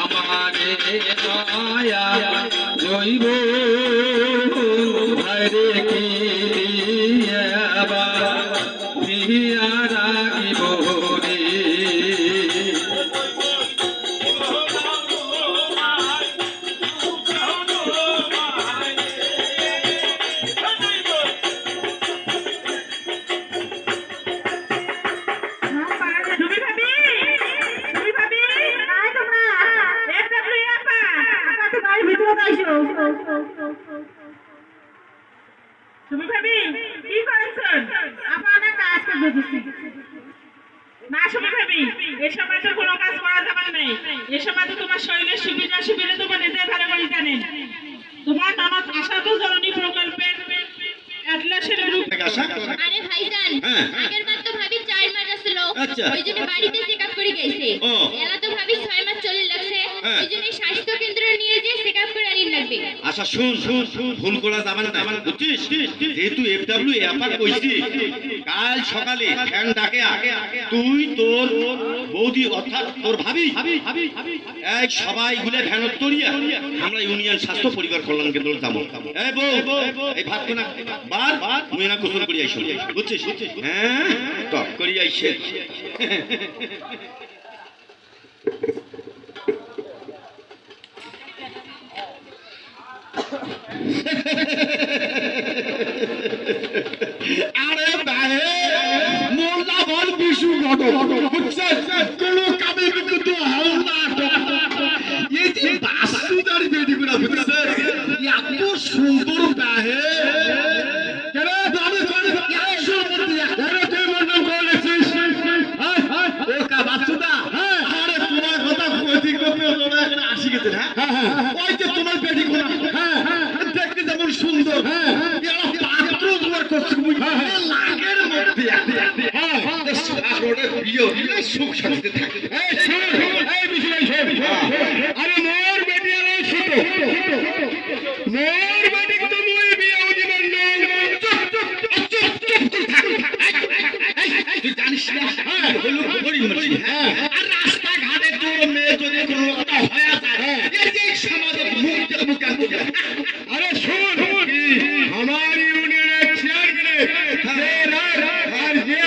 আমারে দয়া জৈব ভাইরে কি দিয়া রাখিব রে তুমি ভাবি কি করেছেন? আপনার কাজ করে দিচ্ছি না সুমি ভাবি, এই সময় তো কোনো কাজ করা যাবে না। এই সময় তো তোমার শরীরের সুবিধা সুবিধা তোমার নিজে ভালো করে জানেন। তোমার ননদ আশা তো জননী প্রকল্পের অ্যাটলাসের গ্রুপ। আরে ভাইজান, আগের বার তো ভাবি 4 মাস আসছিল, ওইজন্য বাড়িতে চেকআপ করে গেছে। এলা তো ভাবি 6 মাস চলে লাগছে, ওইজন্য স্বাস্থ্য কেন্দ্র নিয়ে যে চেকআপ করে আনিন লাগবে। আচ্ছা শুন, ভুল করা যাবে না, বুঝছিস? যেহেতু এফডব্লিউ এফআর কইছি, কাল সকালে ফ্যান ডাকে তুই তোর বৌদি অর্থাৎ তোর ভাবি এই সবাই গুলে ভ্যান তরিয়া আমরা ইউনিয়ন স্বাস্থ্য পরিবার কল্যাণ কেন্দ্র যাবো। এই বউ, এই ভাত কোনা বার মুই না গোসল করি আইছো, বুঝছিস? হ্যাঁ টক করি আইছে। আরে ভাই মোল্লা বল বিশু ঘটক বুঝছেন কোন কামে কিন্তু হাল না এই যে বাসুদার বেডিগুলা বুঝছেন এত সুন্দর বাহে কেন দাবি করে একশো মধ্যে আরে তুই মন্ডল করেছিস ও কা বাসুদা আরে তোমার কথা কইতে কইতে ওরা এখানে আসি গেছে। হ্যাঁ ওই যে তোমার বেডিগুলা দেখতে যেমন সুন্দর এরা পাত্র জোয়ার করছে লাগের মধ্যে সুখ শান্তিতে থাকে। আরে মোর বেটি আলো ছোট মোর বেটি তো মুই বিয়ে উজি মন্ডল তুই জানিস না হলো গরিব মানুষ। আর রাস্তাঘাটে তোর মেয়ে যদি কোনো একটা হয়ে যায় এই যে সমাজের মুখটা মুখ আনতে যায়। আরে শোন আমার ইউনিয়নের চেয়ারম্যান আর যে